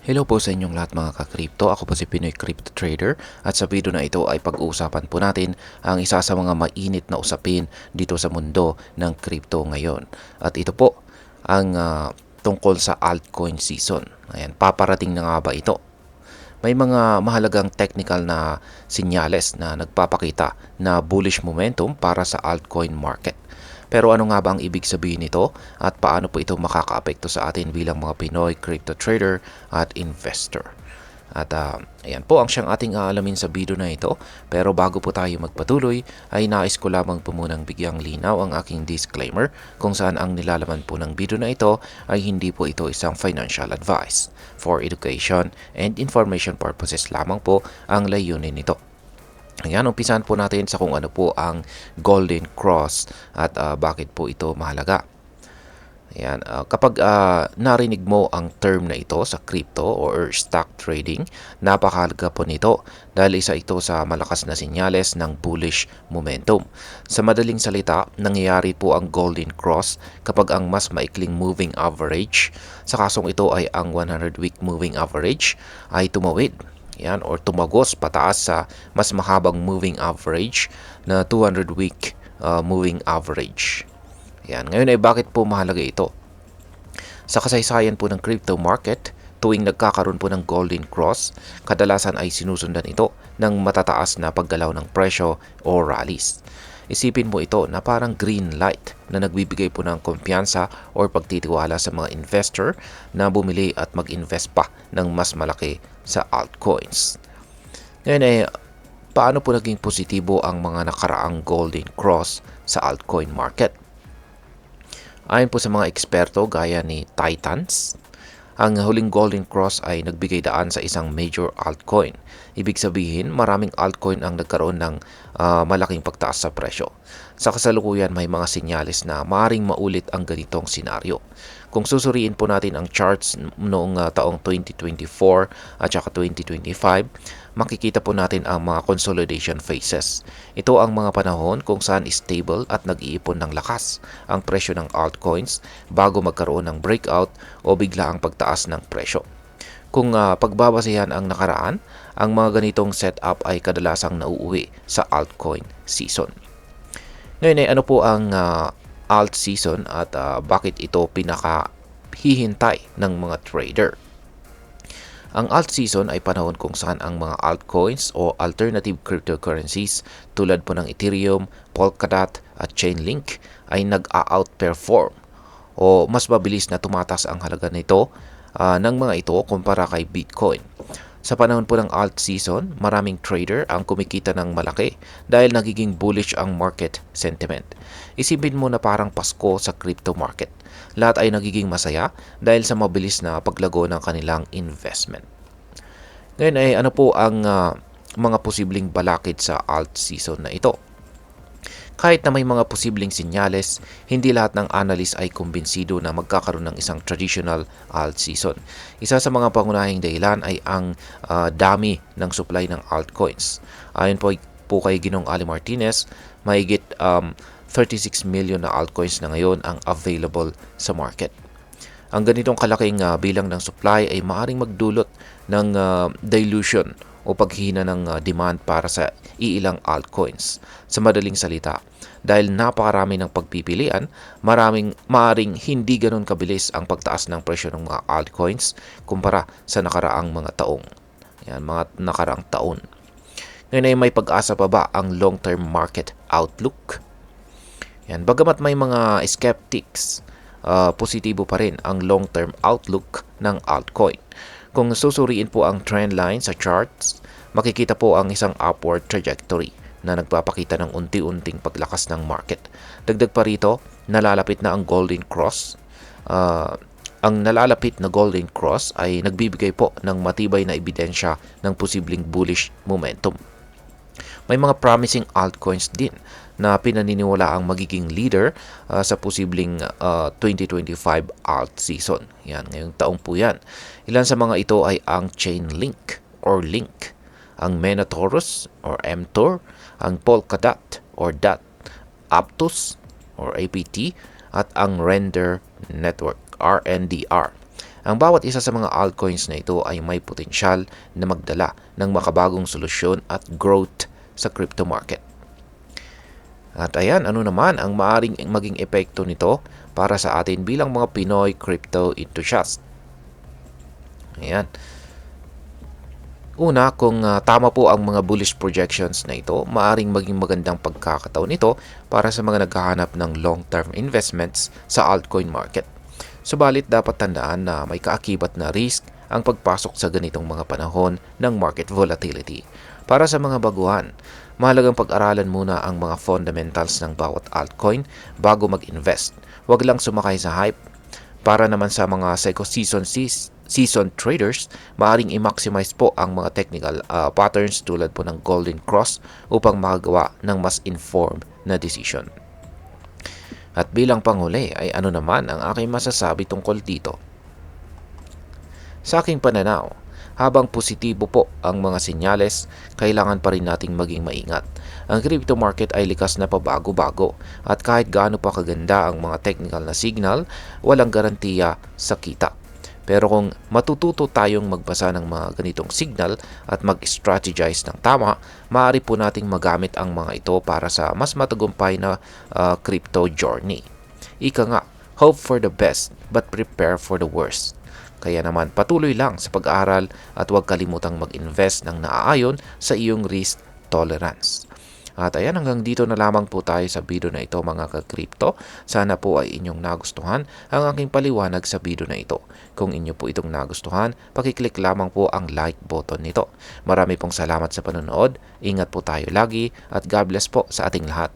Hello po sa inyong lahat mga ka-crypto. Ako po si Pinoy Crypto Trader at sa video na ito ay pag-uusapan po natin ang isa sa mga mainit na usapin dito sa mundo ng crypto ngayon. At ito po ang tungkol sa altcoin season. Ayan, paparating na nga ba ito? May mga mahalagang technical na sinyales na nagpapakita na bullish momentum para sa altcoin market. Pero ano nga ba ang ibig sabihin nito at paano po ito makakaapekto sa atin bilang mga Pinoy crypto trader at investor? At ayan po ang siyang ating aalamin sa video na ito. Pero bago po tayo magpatuloy ay nais ko lamang po munang bigyang linaw ang aking disclaimer kung saan ang nilalaman po ng video na ito ay hindi po ito isang financial advice. For education and information purposes lamang po ang layunin nito. Ayan, umpisahan po natin sa kung ano po ang Golden Cross at bakit po ito mahalaga. Ayan, kapag narinig mo ang term na ito sa crypto or stock trading, napakahalaga po nito dahil isa ito sa malakas na senyales ng bullish momentum. Sa madaling salita, nangyayari po ang Golden Cross kapag ang mas maikling moving average, sa kasong ito ay ang 100-week moving average, ay tumawid. Yan, or tumagos pataas sa mas mahabang moving average na 200-week moving average. Yan, ngayon ay bakit po mahalaga ito? Sa kasaysayan po ng crypto market, tuwing nagkakaroon po ng Golden Cross, kadalasan ay sinusundan ito ng matataas na paggalaw ng presyo o rallies. Isipin mo ito na parang green light na nagbibigay po ng kumpiyansa o pagtitiwala sa mga investor na bumili at mag-invest pa ng mas malaki sa altcoins. Ngayon ay paano po naging positibo ang mga nakaraang Golden Cross sa altcoin market? Ayon po sa mga eksperto gaya ni Titans, ang huling Golden Cross ay nagbigay daan sa isang major altcoin. Ibig sabihin, maraming altcoin ang nagkaroon ng malaking pagtaas sa presyo. Sa kasalukuyan, may mga sinyalis na maaaring maulit ang ganitong senaryo. Kung susuriin po natin ang charts noong taong 2024 at saka 2025, makikita po natin ang mga consolidation phases. Ito ang mga panahon kung saan stable at nag-iipon ng lakas ang presyo ng altcoins bago magkaroon ng breakout o bigla ang pagtaas ng presyo. Kung pagbabasehan ang nakaraan, ang mga ganitong setup ay kadalasang nauuwi sa altcoin season. Ngayon ay ano po ang alt season at bakit ito pinakahihintay ng mga trader? Ang alt season ay panahon kung saan ang mga altcoins o alternative cryptocurrencies tulad po ng Ethereum, Polkadot at Chainlink ay nag-outperform o mas mabilis na tumataas ang halaga nito ng mga ito kumpara kay Bitcoin. Sa panahon po ng alt season, maraming trader ang kumikita ng malaki dahil nagiging bullish ang market sentiment. Isipin mo na parang Pasko sa crypto market. Lahat ay nagiging masaya dahil sa mabilis na paglago ng kanilang investment. Ngayon ay ano po ang mga posibleng balakid sa alt season na ito? Kahit na may mga posibleng sinyales, hindi lahat ng analyst ay kumbinsido na magkakaroon ng isang traditional alt season. Isa sa mga pangunahing dahilan ay ang dami ng supply ng altcoins. Ayon po kay Ginong Ali Martinez, mahigit 36 million na altcoins na ngayon ang available sa market. Ang ganitong kalaking bilang ng supply ay maaaring magdulot ng dilution o paghina ng demand para sa iilang altcoins. Sa madaling salita, dahil napakarami ng pagpipilian, maaaring hindi ganun kabilis ang pagtaas ng presyo ng mga altcoins kumpara sa nakaraang mga taong. Yan, mga nakaraang taon. Ngayon ay may pag-asa pa ba ang long-term market outlook? Yan, bagamat may mga skeptics, positibo pa rin ang long-term outlook ng altcoin. Kung susuriin po ang trend line sa charts, makikita po ang isang upward trajectory na nagpapakita ng unti-unting paglakas ng market. Dagdag pa rito, nalalapit na ang Golden Cross. Ang nalalapit na Golden Cross ay nagbibigay po ng matibay na ebidensya ng posibleng bullish momentum. May mga promising altcoins din na pinaniniwala ang magiging leader sa posibleng 2025 alt season. Yan, ngayong taong po yan. Ilan sa mga ito ay ang Chainlink or Link, ang Minotaurus or Mtor, ang Polkadot or DOT, Aptos or APT, at ang Render Network, RNDR. Ang bawat isa sa mga altcoins na ito ay may potensyal na magdala ng makabagong solusyon at growth sa crypto market. At ayan, ano naman ang maaring maging epekto nito para sa atin bilang mga Pinoy crypto enthusiast? Ayan. Una, kung tama po ang mga bullish projections na ito, maaring maging magandang pagkakataon nito para sa mga naghahanap ng long-term investments sa altcoin market. Subalit dapat tandaan na may kaakibat na risk ang pagpasok sa ganitong mga panahon ng market volatility. Para sa mga baguhan, mahalagang pag-aralan muna ang mga fundamentals ng bawat altcoin bago mag-invest. Huwag lang sumakay sa hype. Para naman sa mga season traders, maaring i-maximize po ang mga technical patterns tulad po ng golden cross upang makagawa ng mas informed na decision. At bilang panghuli ay ano naman ang aking masasabi tungkol dito? Sa aking pananaw, habang positibo po ang mga senyales, kailangan pa rin nating maging maingat. Ang crypto market ay likas na pabago-bago at kahit gaano pa kaganda ang mga technical na signal, walang garantiya sa kita. Pero kung matututo tayong magbasa ng mga ganitong signal at mag-strategize ng tama, maaari po nating magamit ang mga ito para sa mas matagumpay na crypto journey. Ika nga, hope for the best but prepare for the worst. Kaya naman patuloy lang sa pag-aaral at huwag kalimutang mag-invest ng naaayon sa iyong risk tolerance. At ayan, hanggang dito na lamang po tayo sa video na ito mga ka-crypto. Sana po ay inyong nagustuhan ang aking paliwanag sa video na ito. Kung inyo po itong nagustuhan, pakiclick lamang po ang like button nito. Marami pong salamat sa panonood. Ingat po tayo lagi at God bless po sa ating lahat.